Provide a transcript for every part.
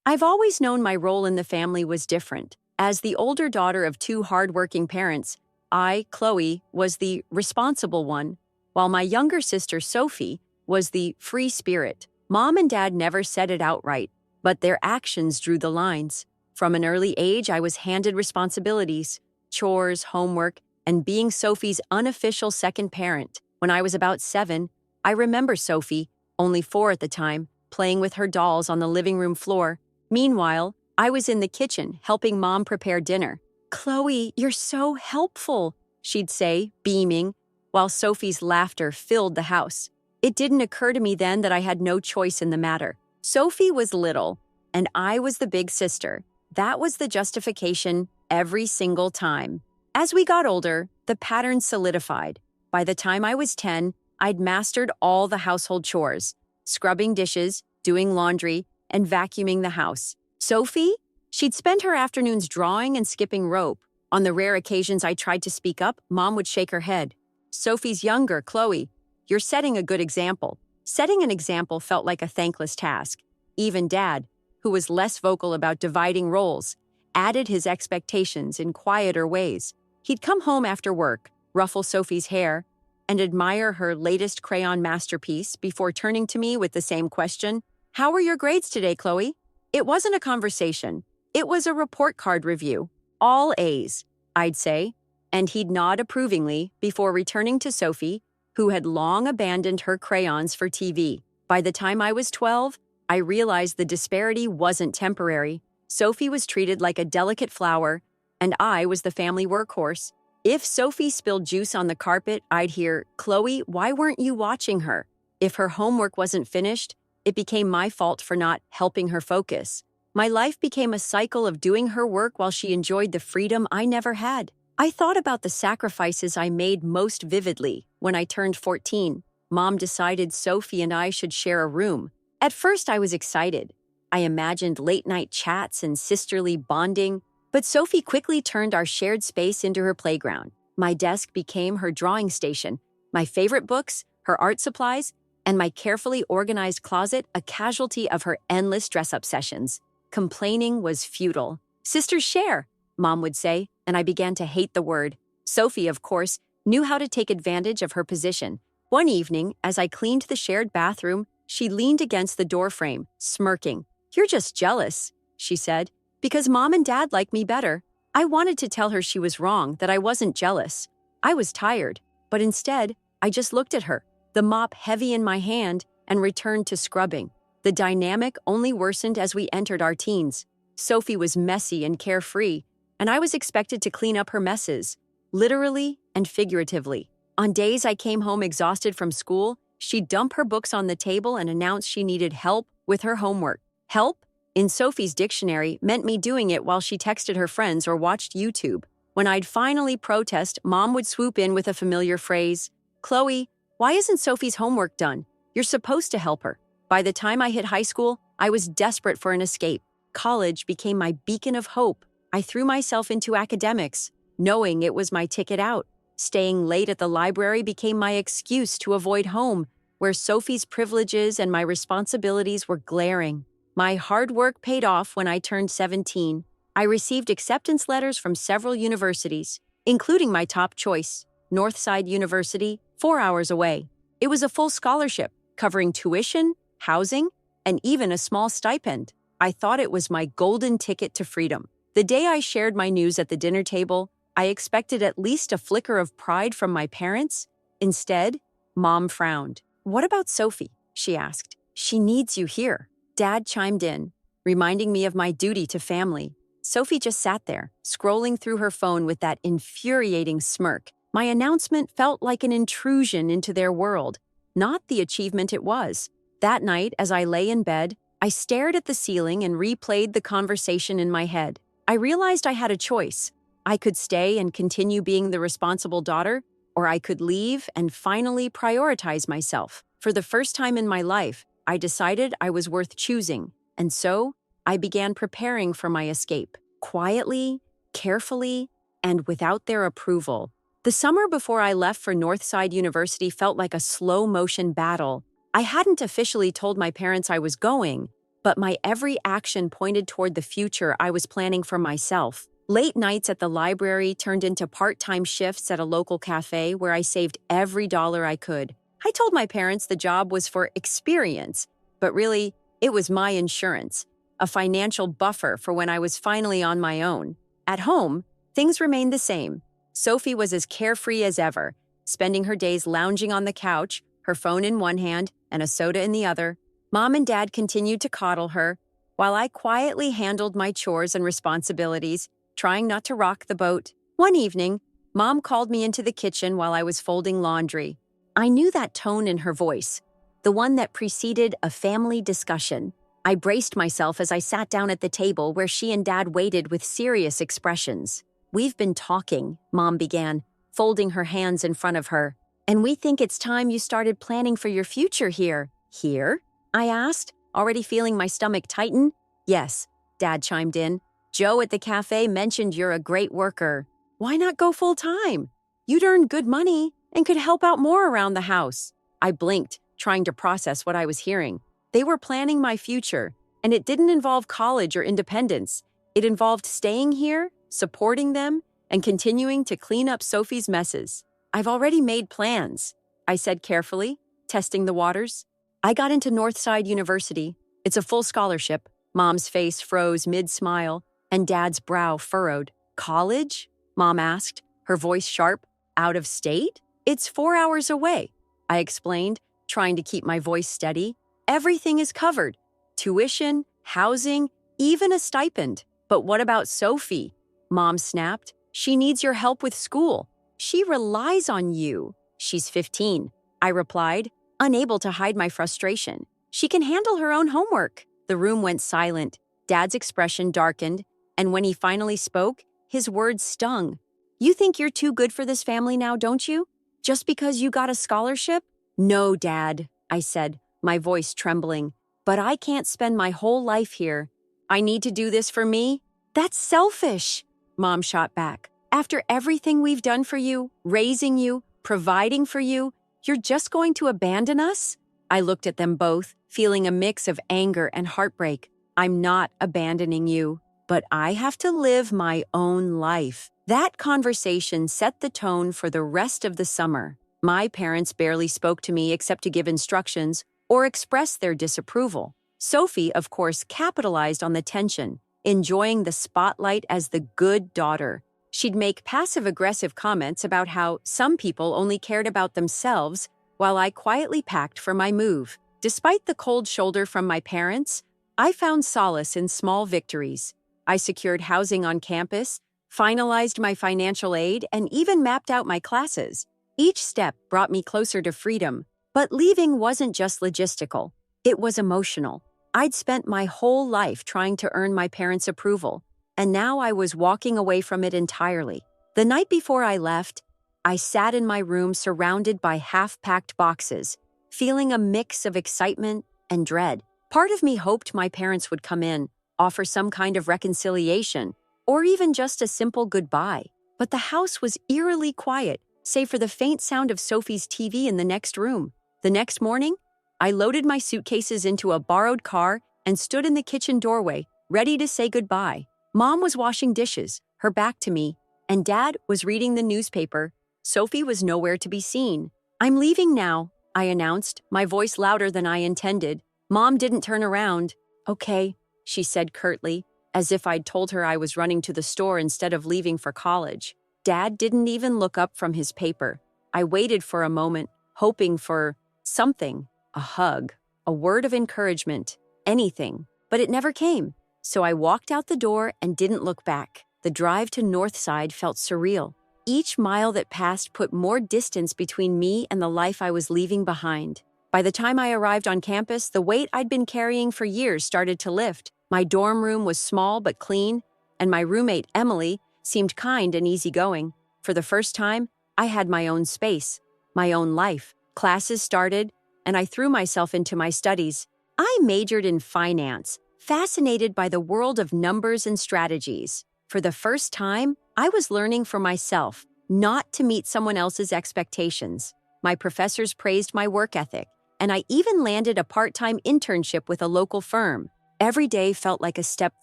I've always known my role in the family was different. As the older daughter of two hardworking parents, I, Chloe, was the responsible one, while my younger sister, Sophie, was the free spirit. Mom and Dad never said it outright, but their actions drew the lines. From an early age, I was handed responsibilities, chores, homework, and being Sophie's unofficial second parent. When I was about 7, I remember Sophie, only 4 at the time, playing with her dolls on the living room floor. Meanwhile, I was in the kitchen helping Mom prepare dinner. "Chloe, you're so helpful," she'd say, beaming, while Sophie's laughter filled the house. It didn't occur to me then that I had no choice in the matter. Sophie was little, and I was the big sister. That was the justification every single time. As we got older, the pattern solidified. By the time I was 10, I'd mastered all the household chores, scrubbing dishes, doing laundry, and vacuuming the house. Sophie? She'd spend her afternoons drawing and skipping rope. On the rare occasions I tried to speak up, Mom would shake her head. "Sophie's younger, Chloe. You're setting a good example." Setting an example felt like a thankless task. Even Dad, who was less vocal about dividing roles, added his expectations in quieter ways. He'd come home after work, ruffle Sophie's hair, and admire her latest crayon masterpiece before turning to me with the same question: "How were your grades today, Chloe?" It wasn't a conversation. It was a report card review. All A's, I'd say, and he'd nod approvingly before returning to Sophie, who had long abandoned her crayons for TV. By the time I was 12, I realized the disparity wasn't temporary. Sophie was treated like a delicate flower, and I was the family workhorse. If Sophie spilled juice on the carpet, I'd hear, "Chloe, why weren't you watching her?" If her homework wasn't finished, it became my fault for not helping her focus. My life became a cycle of doing her work while she enjoyed the freedom I never had. I thought about the sacrifices I made most vividly when I turned 14. Mom decided Sophie and I should share a room. At first, I was excited. I imagined late-night chats and sisterly bonding, but Sophie quickly turned our shared space into her playground. My desk became her drawing station, my favorite books, her art supplies, and my carefully organized closet a casualty of her endless dress-up sessions. Complaining was futile. "Sisters share," Mom would say, and I began to hate the word. Sophie, of course, knew how to take advantage of her position. One evening, as I cleaned the shared bathroom, she leaned against the doorframe, smirking. "You're just jealous," she said, "because Mom and Dad like me better." I wanted to tell her she was wrong, that I wasn't jealous. I was tired, but instead, I just looked at her, the mop heavy in my hand, and returned to scrubbing. The dynamic only worsened as we entered our teens. Sophie was messy and carefree, and I was expected to clean up her messes, literally and figuratively. On days I came home exhausted from school, she'd dump her books on the table and announce she needed help with her homework. Help, in Sophie's dictionary, meant me doing it while she texted her friends or watched YouTube. When I'd finally protest, Mom would swoop in with a familiar phrase, "Chloe, why isn't Sophie's homework done? You're supposed to help her." By the time I hit high school, I was desperate for an escape. College became my beacon of hope. I threw myself into academics, knowing it was my ticket out. Staying late at the library became my excuse to avoid home, where Sophie's privileges and my responsibilities were glaring. My hard work paid off when I turned 17. I received acceptance letters from several universities, including my top choice, Northside University, 4 hours away. It was a full scholarship, covering tuition, housing, and even a small stipend. I thought it was my golden ticket to freedom. The day I shared my news at the dinner table, I expected at least a flicker of pride from my parents. Instead, Mom frowned. "What about Sophie?" she asked. "She needs you here." Dad chimed in, reminding me of my duty to family. Sophie just sat there, scrolling through her phone with that infuriating smirk. My announcement felt like an intrusion into their world, not the achievement it was. That night, as I lay in bed, I stared at the ceiling and replayed the conversation in my head. I realized I had a choice. I could stay and continue being the responsible daughter, or I could leave and finally prioritize myself. For the first time in my life, I decided I was worth choosing, and so I began preparing for my escape, quietly, carefully, and without their approval. The summer before I left for Northside University felt like a slow-motion battle. I hadn't officially told my parents I was going, but my every action pointed toward the future I was planning for myself. Late nights at the library turned into part-time shifts at a local cafe where I saved every dollar I could. I told my parents the job was for experience, but really, it was my insurance, a financial buffer for when I was finally on my own. At home, things remained the same. Sophie was as carefree as ever, spending her days lounging on the couch, her phone in one hand and a soda in the other. Mom and Dad continued to coddle her, while I quietly handled my chores and responsibilities, trying not to rock the boat. One evening, Mom called me into the kitchen while I was folding laundry. I knew that tone in her voice, the one that preceded a family discussion. I braced myself as I sat down at the table where she and Dad waited with serious expressions. "We've been talking," Mom began, folding her hands in front of her. "And we think it's time you started planning for your future here." "Here?" I asked, already feeling my stomach tighten. "Yes," Dad chimed in. "Joe at the cafe mentioned you're a great worker. Why not go full-time? You'd earn good money and could help out more around the house." I blinked, trying to process what I was hearing. They were planning my future, and it didn't involve college or independence. It involved staying here, supporting them, and continuing to clean up Sophie's messes. "I've already made plans," I said carefully, testing the waters. "I got into Northside University. It's a full scholarship." Mom's face froze mid-smile, and Dad's brow furrowed. "College?" Mom asked, her voice sharp. "Out of state?" "It's 4 hours away," I explained, trying to keep my voice steady. "Everything is covered. Tuition, housing, even a stipend." "But what about Sophie?" Mom snapped. "She needs your help with school. She relies on you." "She's 15, I replied, unable to hide my frustration. "She can handle her own homework." The room went silent. Dad's expression darkened, and when he finally spoke, his words stung. "You think you're too good for this family now, don't you? Just because you got a scholarship?" "No, Dad," I said, my voice trembling. "But I can't spend my whole life here. I need to do this for me." "That's selfish," Mom shot back. "After everything we've done for you, raising you, providing for you, you're just going to abandon us?" I looked at them both, feeling a mix of anger and heartbreak. "I'm not abandoning you, but I have to live my own life." That conversation set the tone for the rest of the summer. My parents barely spoke to me except to give instructions or express their disapproval. Sophie, of course, capitalized on the tension, enjoying the spotlight as the good daughter. She'd make passive-aggressive comments about how some people only cared about themselves, while I quietly packed for my move. Despite the cold shoulder from my parents, I found solace in small victories. I secured housing on campus, finalized my financial aid, and even mapped out my classes. Each step brought me closer to freedom, but leaving wasn't just logistical. It was emotional. I'd spent my whole life trying to earn my parents' approval, and now I was walking away from it entirely. The night before I left, I sat in my room surrounded by half-packed boxes, feeling a mix of excitement and dread. Part of me hoped my parents would come in, offer some kind of reconciliation, or even just a simple goodbye. But the house was eerily quiet, save for the faint sound of Sophie's TV in the next room. The next morning, I loaded my suitcases into a borrowed car and stood in the kitchen doorway, ready to say goodbye. Mom was washing dishes, her back to me, and Dad was reading the newspaper. Sophie was nowhere to be seen. "I'm leaving now," I announced, my voice louder than I intended. Mom didn't turn around. "Okay," she said curtly, as if I'd told her I was running to the store instead of leaving for college. Dad didn't even look up from his paper. I waited for a moment, hoping for something, a hug, a word of encouragement, anything, but it never came. So I walked out the door and didn't look back. The drive to Northside felt surreal. Each mile that passed put more distance between me and the life I was leaving behind. By the time I arrived on campus, the weight I'd been carrying for years started to lift. My dorm room was small but clean, and my roommate, Emily, seemed kind and easygoing. For the first time, I had my own space, my own life. Classes started, and I threw myself into my studies. I majored in finance, fascinated by the world of numbers and strategies. For the first time, I was learning for myself, not to meet someone else's expectations. My professors praised my work ethic, and I even landed a part-time internship with a local firm. Every day felt like a step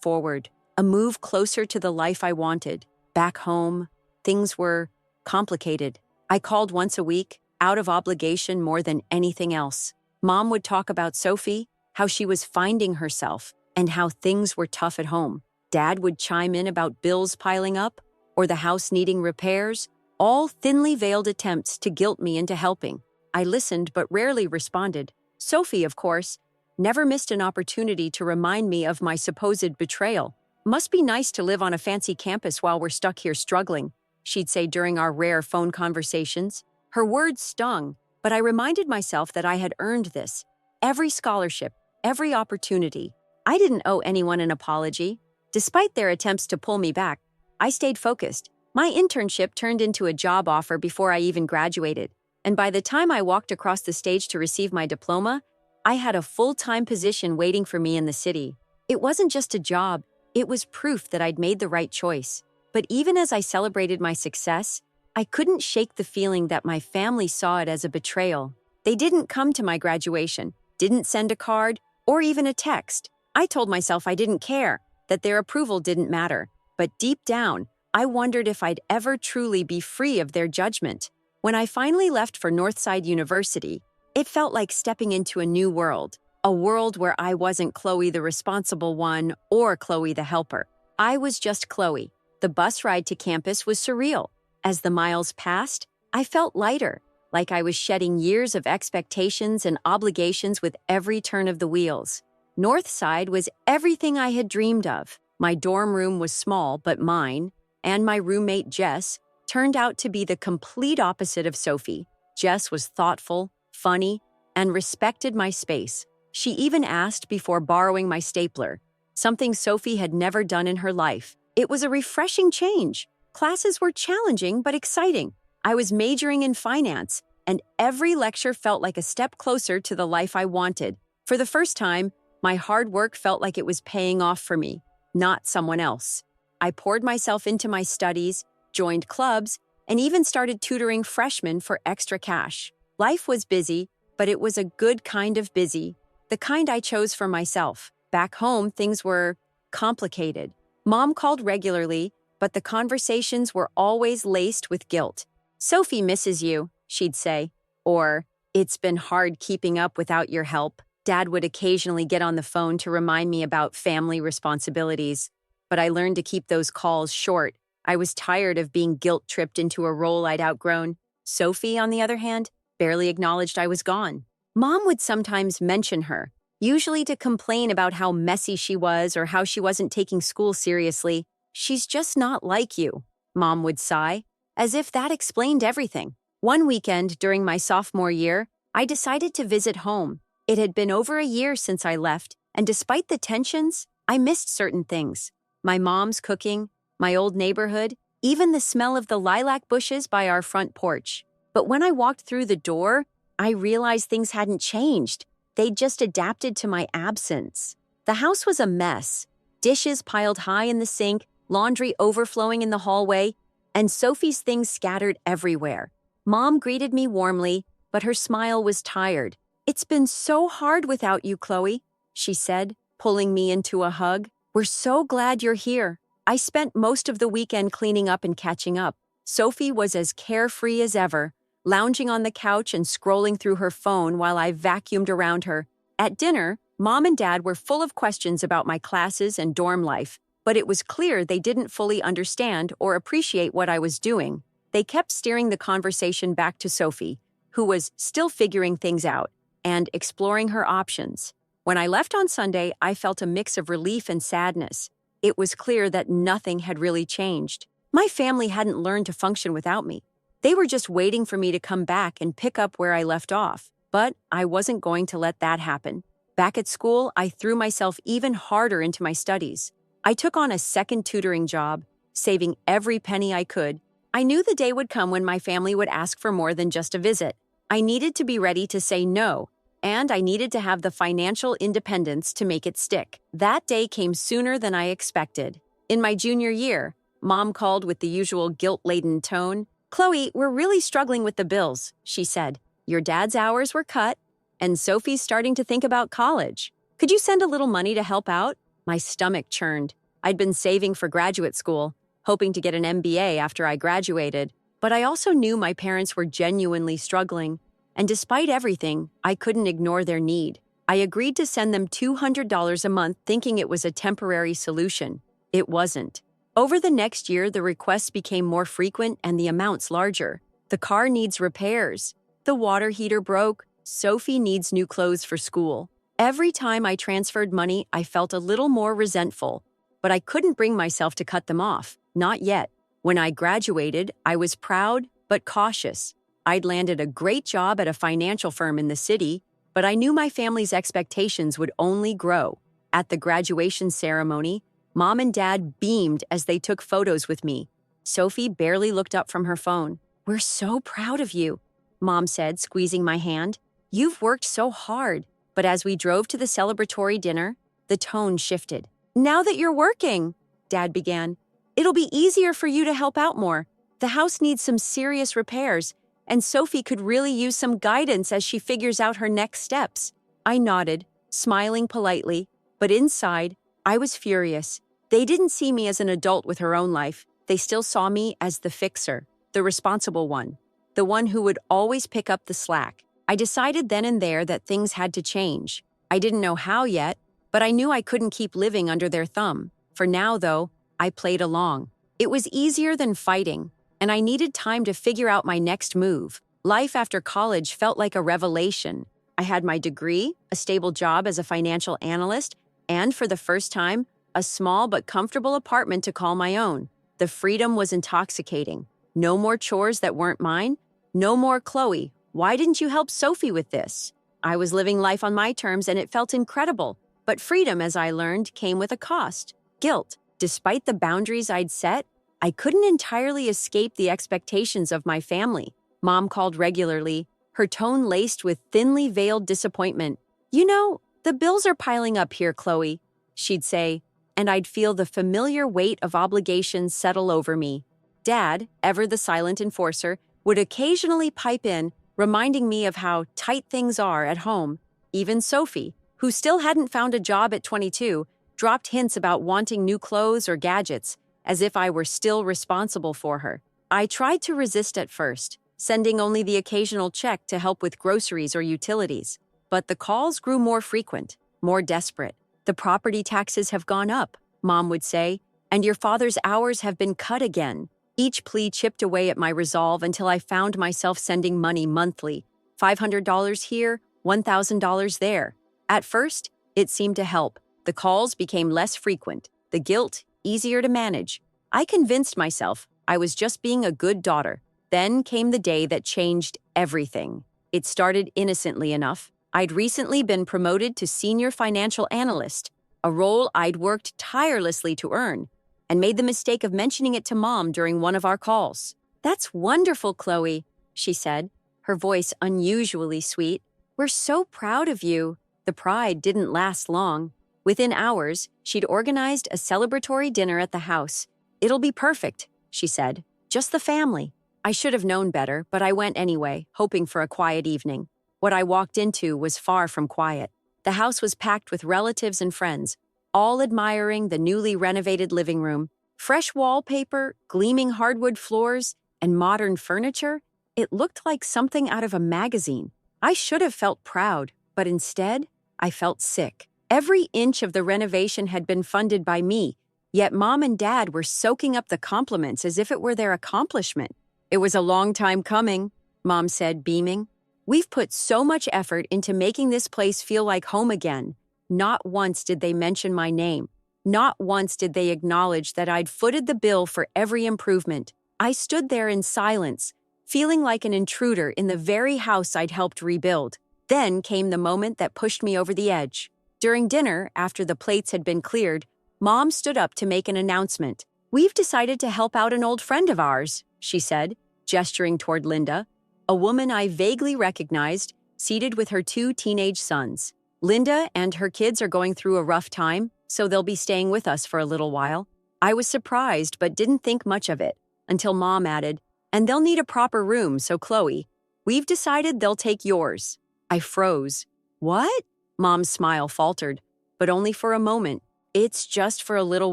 forward, a move closer to the life I wanted. Back home, things were complicated. I called once a week, out of obligation more than anything else. Mom would talk about Sophie, how she was finding herself, and how things were tough at home. Dad would chime in about bills piling up or the house needing repairs, all thinly veiled attempts to guilt me into helping. I listened but rarely responded. Sophie, of course, never missed an opportunity to remind me of my supposed betrayal. "Must be nice to live on a fancy campus while we're stuck here struggling," she'd say during our rare phone conversations. Her words stung, but I reminded myself that I had earned this. Every scholarship, every opportunity. I didn't owe anyone an apology. Despite their attempts to pull me back, I stayed focused. My internship turned into a job offer before I even graduated, and by the time I walked across the stage to receive my diploma, I had a full-time position waiting for me in the city. It wasn't just a job, it was proof that I'd made the right choice. But even as I celebrated my success, I couldn't shake the feeling that my family saw it as a betrayal. They didn't come to my graduation, didn't send a card, or even a text. I told myself I didn't care, that their approval didn't matter. But deep down, I wondered if I'd ever truly be free of their judgment. When I finally left for Northside University, it felt like stepping into a new world, a world where I wasn't Chloe the responsible one or Chloe the helper. I was just Chloe. The bus ride to campus was surreal. As the miles passed, I felt lighter, like I was shedding years of expectations and obligations with every turn of the wheels. Northside was everything I had dreamed of. My dorm room was small but mine, and my roommate Jess turned out to be the complete opposite of Sophie. Jess was thoughtful, funny, and respected my space. She even asked before borrowing my stapler, something Sophie had never done in her life. It was a refreshing change. Classes were challenging but exciting. I was majoring in finance, and every lecture felt like a step closer to the life I wanted. For the first time, my hard work felt like it was paying off for me, not someone else. I poured myself into my studies, joined clubs, and even started tutoring freshmen for extra cash. Life was busy, but it was a good kind of busy, the kind I chose for myself. Back home, things were complicated. Mom called regularly, but the conversations were always laced with guilt. "Sophie misses you," she'd say, or "It's been hard keeping up without your help." Dad would occasionally get on the phone to remind me about family responsibilities, but I learned to keep those calls short. I was tired of being guilt-tripped into a role I'd outgrown. Sophie, on the other hand, barely acknowledged I was gone. Mom would sometimes mention her, usually to complain about how messy she was or how she wasn't taking school seriously. "She's just not like you," Mom would sigh, as if that explained everything. One weekend during my sophomore year, I decided to visit home. It had been over a year since I left, and despite the tensions, I missed certain things. My mom's cooking, my old neighborhood, even the smell of the lilac bushes by our front porch. But when I walked through the door, I realized things hadn't changed. They'd just adapted to my absence. The house was a mess. Dishes piled high in the sink, laundry overflowing in the hallway, and Sophie's things scattered everywhere. Mom greeted me warmly, but her smile was tired. "It's been so hard without you, Chloe," she said, pulling me into a hug. "We're so glad you're here." I spent most of the weekend cleaning up and catching up. Sophie was as carefree as ever, lounging on the couch and scrolling through her phone while I vacuumed around her. At dinner, Mom and Dad were full of questions about my classes and dorm life, but it was clear they didn't fully understand or appreciate what I was doing. They kept steering the conversation back to Sophie, who was still figuring things out and exploring her options. When I left on Sunday, I felt a mix of relief and sadness. It was clear that nothing had really changed. My family hadn't learned to function without me. They were just waiting for me to come back and pick up where I left off. But I wasn't going to let that happen. Back at school, I threw myself even harder into my studies. I took on a second tutoring job, saving every penny I could. I knew the day would come when my family would ask for more than just a visit. I needed to be ready to say no, and I needed to have the financial independence to make it stick. That day came sooner than I expected. In my junior year, Mom called with the usual guilt-laden tone. "Chloe, we're really struggling with the bills," she said. "Your dad's hours were cut, and Sophie's starting to think about college. Could you send a little money to help out? My stomach churned. I'd been saving for graduate school, hoping to get an MBA after I graduated, but I also knew my parents were genuinely struggling, and despite everything, I couldn't ignore their need. I agreed to send them $200 a month thinking it was a temporary solution. It wasn't. Over the next year, the requests became more frequent and the amounts larger. The car needs repairs. The water heater broke. Sophie needs new clothes for school. Every time I transferred money, I felt a little more resentful, but I couldn't bring myself to cut them off. Not yet. When I graduated, I was proud but cautious. I'd landed a great job at a financial firm in the city, but I knew my family's expectations would only grow. At the graduation ceremony, Mom and Dad beamed as they took photos with me. Sophie barely looked up from her phone. "We're so proud of you," Mom said, squeezing my hand. "You've worked so hard." But as we drove to the celebratory dinner, the tone shifted. "Now that you're working," Dad began, "it'll be easier for you to help out more. The house needs some serious repairs, and Sophie could really use some guidance as she figures out her next steps." I nodded, smiling politely, but inside, I was furious. They didn't see me as an adult with her own life. They still saw me as the fixer, the responsible one, the one who would always pick up the slack. I decided then and there that things had to change. I didn't know how yet, but I knew I couldn't keep living under their thumb. For now, though, I played along. It was easier than fighting, and I needed time to figure out my next move. Life after college felt like a revelation. I had my degree, a stable job as a financial analyst, and for the first time, a small but comfortable apartment to call my own. The freedom was intoxicating. No more chores that weren't mine. No more "Chloe, why didn't you help Sophie with this?" I was living life on my terms and it felt incredible. But freedom, as I learned, came with a cost. Guilt. Despite the boundaries I'd set, I couldn't entirely escape the expectations of my family. Mom called regularly, her tone laced with thinly veiled disappointment. "You know, the bills are piling up here, Chloe," she'd say, and I'd feel the familiar weight of obligations settle over me. Dad, ever the silent enforcer, would occasionally pipe in, reminding me of how tight things are at home. Even Sophie, who still hadn't found a job at 22, dropped hints about wanting new clothes or gadgets, as if I were still responsible for her. I tried to resist at first, sending only the occasional check to help with groceries or utilities. But the calls grew more frequent, more desperate. "The property taxes have gone up," Mom would say, "and your father's hours have been cut again." Each plea chipped away at my resolve until I found myself sending money monthly, $500 here, $1,000 there. At first, it seemed to help. The calls became less frequent, the guilt easier to manage. I convinced myself I was just being a good daughter. Then came the day that changed everything. It started innocently enough. I'd recently been promoted to senior financial analyst, a role I'd worked tirelessly to earn, and made the mistake of mentioning it to Mom during one of our calls. "That's wonderful, Chloe," she said, her voice unusually sweet. "We're so proud of you." The pride didn't last long. Within hours, she'd organized a celebratory dinner at the house. "It'll be perfect," she said. "Just the family." I should have known better, but I went anyway, hoping for a quiet evening. What I walked into was far from quiet. The house was packed with relatives and friends, all admiring the newly renovated living room. Fresh wallpaper, gleaming hardwood floors, and modern furniture, it looked like something out of a magazine. I should have felt proud, but instead, I felt sick. Every inch of the renovation had been funded by me, yet Mom and Dad were soaking up the compliments as if it were their accomplishment. "It was a long time coming," Mom said, beaming. "We've put so much effort into making this place feel like home again." Not once did they mention my name. Not once did they acknowledge that I'd footed the bill for every improvement. I stood there in silence, feeling like an intruder in the very house I'd helped rebuild. Then came the moment that pushed me over the edge. During dinner, after the plates had been cleared, Mom stood up to make an announcement. "We've decided to help out an old friend of ours," she said, gesturing toward Linda, a woman I vaguely recognized, seated with her 2 teenage sons. "Linda and her kids are going through a rough time, so they'll be staying with us for a little while." I was surprised but didn't think much of it, until Mom added, "And they'll need a proper room, so Chloe, we've decided they'll take yours." I froze. "What?" Mom's smile faltered. but only for a moment. It's just for a little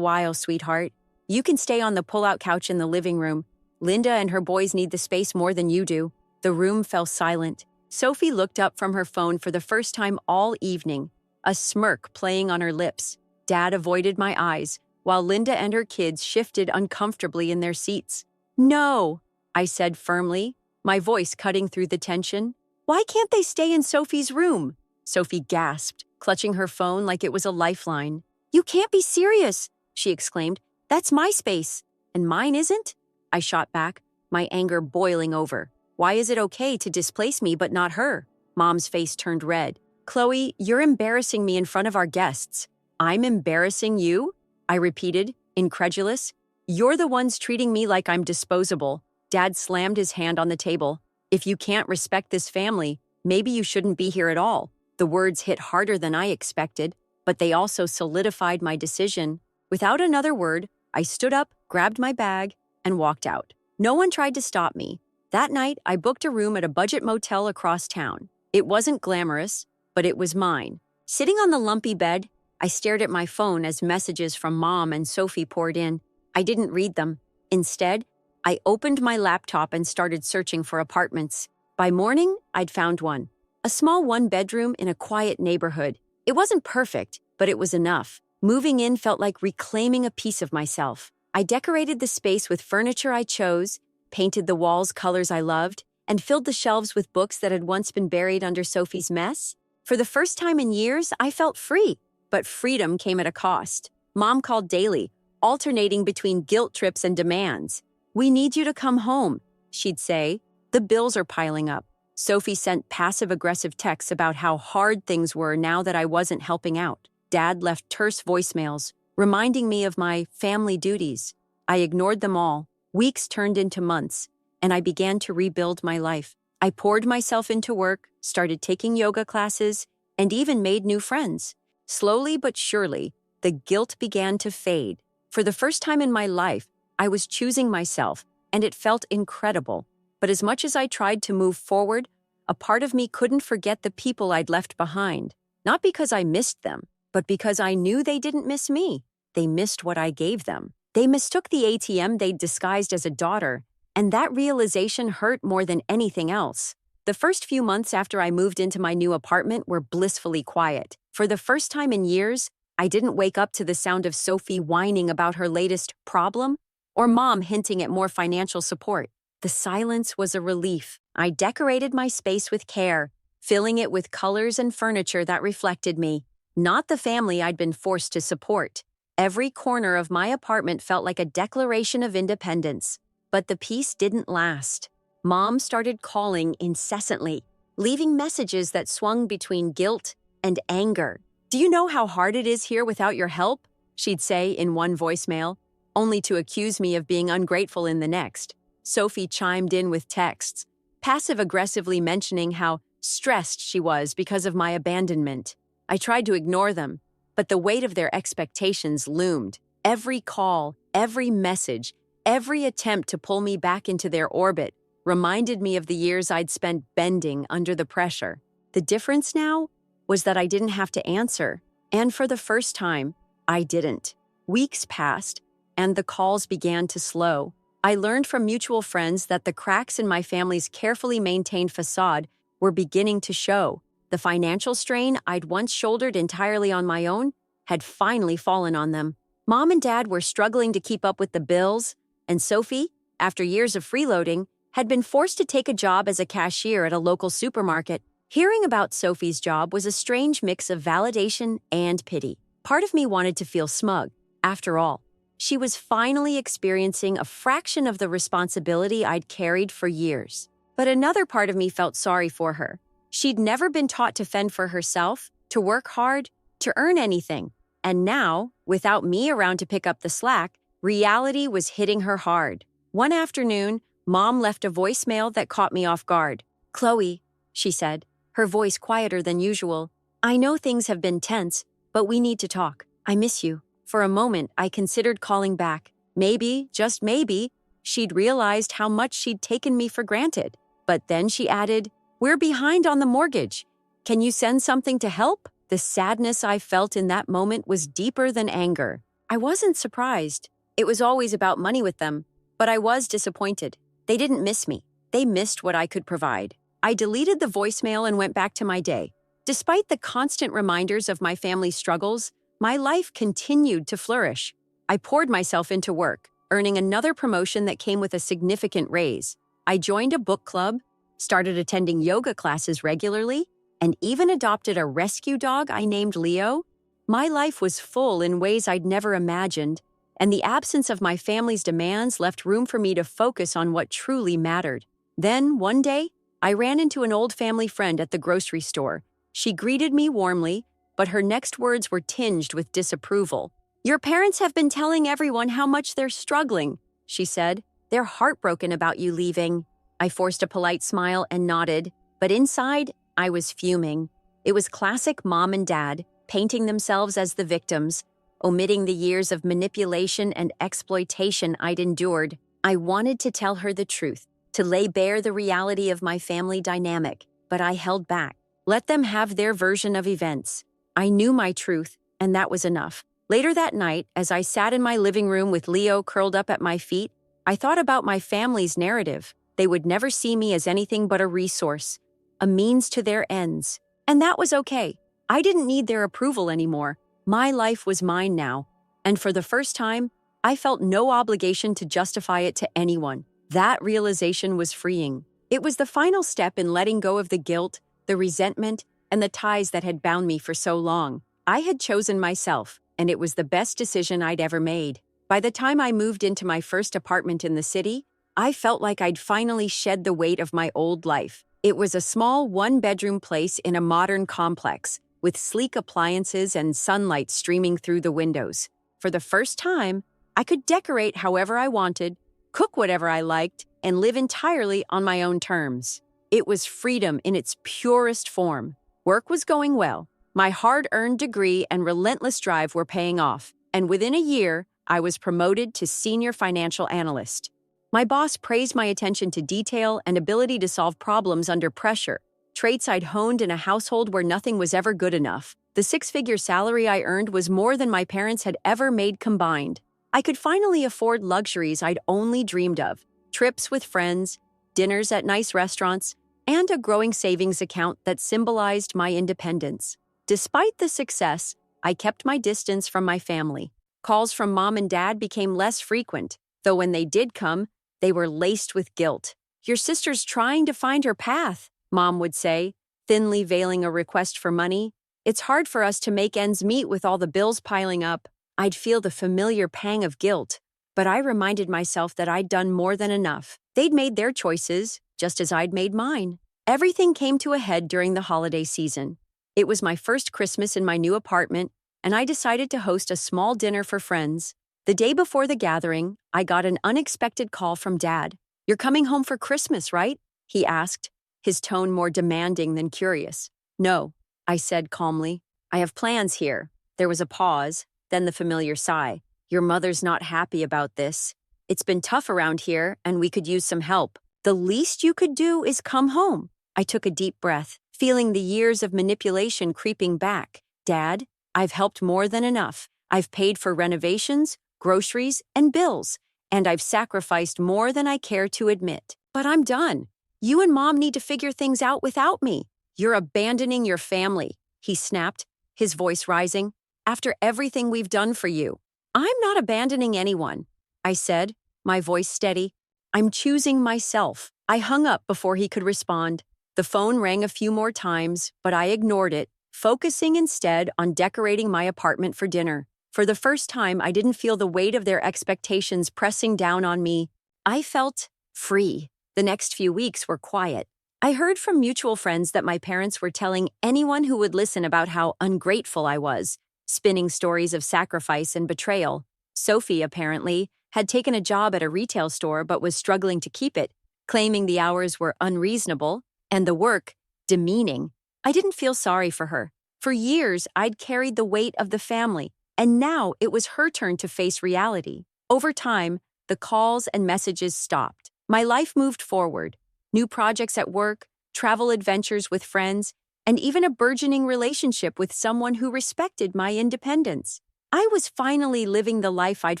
while, sweetheart. You can stay on the pull-out couch in the living room. Linda and her boys need the space more than you do." The room fell silent. Sophie looked up from her phone for the first time all evening, a smirk playing on her lips. Dad avoided my eyes, while Linda and her kids shifted uncomfortably in their seats. "No," I said firmly, my voice cutting through the tension. "Why can't they stay in Sophie's room?" Sophie gasped, clutching her phone like it was a lifeline. "You can't be serious," she exclaimed. "That's my space, and mine isn't?" I shot back, my anger boiling over. Why is it okay to displace me but not her? Mom's face turned red. "Chloe, you're embarrassing me in front of our guests." "I'm embarrassing you?" I repeated, incredulous. "You're the ones treating me like I'm disposable." Dad slammed his hand on the table. "If you can't respect this family, maybe you shouldn't be here at all." The words hit harder than I expected, but they also solidified my decision. Without another word, I stood up, grabbed my bag, and walked out. No one tried to stop me. That night, I booked a room at a budget motel across town. It wasn't glamorous, but it was mine. Sitting on the lumpy bed, I stared at my phone as messages from Mom and Sophie poured in. I didn't read them. Instead, I opened my laptop and started searching for apartments. By morning, I'd found one. A small one-bedroom in a quiet neighborhood. It wasn't perfect, but it was enough. Moving in felt like reclaiming a piece of myself. I decorated the space with furniture I chose, painted the walls colors I loved, and filled the shelves with books that had once been buried under Sophie's mess. For the first time in years, I felt free, but freedom came at a cost. Mom called daily, alternating between guilt trips and demands. "We need you to come home," she'd say. "The bills are piling up." Sophie sent passive-aggressive texts about how hard things were now that I wasn't helping out. Dad left terse voicemails, reminding me of my family duties. I ignored them all. Weeks turned into months, and I began to rebuild my life. I poured myself into work, started taking yoga classes, and even made new friends. Slowly but surely, the guilt began to fade. For the first time in my life, I was choosing myself, and it felt incredible. But as much as I tried to move forward, a part of me couldn't forget the people I'd left behind. Not because I missed them, but because I knew they didn't miss me. They missed what I gave them. They mistook the ATM they'd disguised as a daughter, and that realization hurt more than anything else. The first few months after I moved into my new apartment were blissfully quiet. For the first time in years, I didn't wake up to the sound of Sophie whining about her latest problem or Mom hinting at more financial support. The silence was a relief. I decorated my space with care, filling it with colors and furniture that reflected me, not the family I'd been forced to support. Every corner of my apartment felt like a declaration of independence. But the peace didn't last. Mom started calling incessantly, leaving messages that swung between guilt and anger. "Do you know how hard it is here without your help?" she'd say in one voicemail, only to accuse me of being ungrateful in the next. Sophie chimed in with texts, passive-aggressively mentioning how stressed she was because of my abandonment. I tried to ignore them, but the weight of their expectations loomed. Every call, every message, every attempt to pull me back into their orbit reminded me of the years I'd spent bending under the pressure. The difference now was that I didn't have to answer, and for the first time, I didn't. Weeks passed, and the calls began to slow. I learned from mutual friends that the cracks in my family's carefully maintained facade were beginning to show. The financial strain I'd once shouldered entirely on my own had finally fallen on them. Mom and Dad were struggling to keep up with the bills, and Sophie, after years of freeloading, had been forced to take a job as a cashier at a local supermarket. Hearing about Sophie's job was a strange mix of validation and pity. Part of me wanted to feel smug. After all, she was finally experiencing a fraction of the responsibility I'd carried for years. But another part of me felt sorry for her. She'd never been taught to fend for herself, to work hard, to earn anything. And now, without me around to pick up the slack, reality was hitting her hard. One afternoon, Mom left a voicemail that caught me off guard. "Chloe," she said, her voice quieter than usual, "I know things have been tense, but we need to talk. I miss you." For a moment, I considered calling back. Maybe, just maybe, she'd realized how much she'd taken me for granted. But then she added, "We're behind on the mortgage. Can you send something to help?" The sadness I felt in that moment was deeper than anger. I wasn't surprised. It was always about money with them, but I was disappointed. They didn't miss me. They missed what I could provide. I deleted the voicemail and went back to my day. Despite the constant reminders of my family's struggles, my life continued to flourish. I poured myself into work, earning another promotion that came with a significant raise. I joined a book club, started attending yoga classes regularly, and even adopted a rescue dog I named Leo. My life was full in ways I'd never imagined, and the absence of my family's demands left room for me to focus on what truly mattered. Then, one day, I ran into an old family friend at the grocery store. She greeted me warmly, but her next words were tinged with disapproval. "Your parents have been telling everyone how much they're struggling," she said. "They're heartbroken about you leaving." I forced a polite smile and nodded, but inside, I was fuming. It was classic mom and dad, painting themselves as the victims, omitting the years of manipulation and exploitation I'd endured. I wanted to tell her the truth, to lay bare the reality of my family dynamic, but I held back. Let them have their version of events. I knew my truth, and that was enough. Later that night, as I sat in my living room with Leo curled up at my feet, I thought about my family's narrative. They would never see me as anything but a resource, a means to their ends. And that was okay. I didn't need their approval anymore. My life was mine now. And for the first time, I felt no obligation to justify it to anyone. That realization was freeing. It was the final step in letting go of the guilt, the resentment, and the ties that had bound me for so long. I had chosen myself, and it was the best decision I'd ever made. By the time I moved into my first apartment in the city, I felt like I'd finally shed the weight of my old life. It was a small one-bedroom place in a modern complex, with sleek appliances and sunlight streaming through the windows. For the first time, I could decorate however I wanted, cook whatever I liked, and live entirely on my own terms. It was freedom in its purest form. Work was going well. My hard-earned degree and relentless drive were paying off, and within a year, I was promoted to senior financial analyst. My boss praised my attention to detail and ability to solve problems under pressure, traits I'd honed in a household where nothing was ever good enough. The six-figure salary I earned was more than my parents had ever made combined. I could finally afford luxuries I'd only dreamed of: trips with friends, dinners at nice restaurants, and a growing savings account that symbolized my independence. Despite the success, I kept my distance from my family. Calls from mom and dad became less frequent, though when they did come, they were laced with guilt. "Your sister's trying to find her path," Mom would say, thinly veiling a request for money. "It's hard for us to make ends meet with all the bills piling up." I'd feel the familiar pang of guilt, but I reminded myself that I'd done more than enough. They'd made their choices, just as I'd made mine. Everything came to a head during the holiday season. It was my first Christmas in my new apartment, and I decided to host a small dinner for friends. The day before the gathering, I got an unexpected call from Dad. "You're coming home for Christmas, right?" he asked, his tone more demanding than curious. "No," I said calmly. "I have plans here." There was a pause, then the familiar sigh. "Your mother's not happy about this. It's been tough around here, and we could use some help. The least you could do is come home." I took a deep breath, feeling the years of manipulation creeping back. "Dad, I've helped more than enough. I've paid for renovations, groceries, and bills, and I've sacrificed more than I care to admit. But I'm done. You and Mom need to figure things out without me." "You're abandoning your family," he snapped, his voice rising, "after everything we've done for you." "I'm not abandoning anyone," I said, my voice steady. "I'm choosing myself." I hung up before he could respond. The phone rang a few more times, but I ignored it, focusing instead on decorating my apartment for dinner. For the first time, I didn't feel the weight of their expectations pressing down on me. I felt free. The next few weeks were quiet. I heard from mutual friends that my parents were telling anyone who would listen about how ungrateful I was, spinning stories of sacrifice and betrayal. Sophie, apparently, had taken a job at a retail store but was struggling to keep it, claiming the hours were unreasonable and the work demeaning. I didn't feel sorry for her. For years, I'd carried the weight of the family, and now it was her turn to face reality. Over time, the calls and messages stopped. My life moved forward. New projects at work, travel adventures with friends, and even a burgeoning relationship with someone who respected my independence. I was finally living the life I'd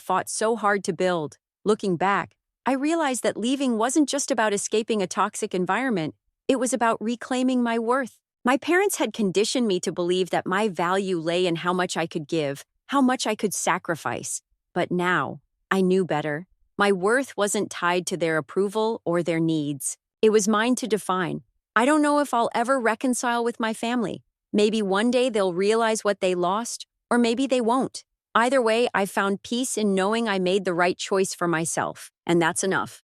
fought so hard to build. Looking back, I realized that leaving wasn't just about escaping a toxic environment, it was about reclaiming my worth. My parents had conditioned me to believe that my value lay in how much I could give, how much I could sacrifice. But now, I knew better. My worth wasn't tied to their approval or their needs. It was mine to define. I don't know if I'll ever reconcile with my family. Maybe one day they'll realize what they lost, or maybe they won't. Either way, I found peace in knowing I made the right choice for myself, and that's enough.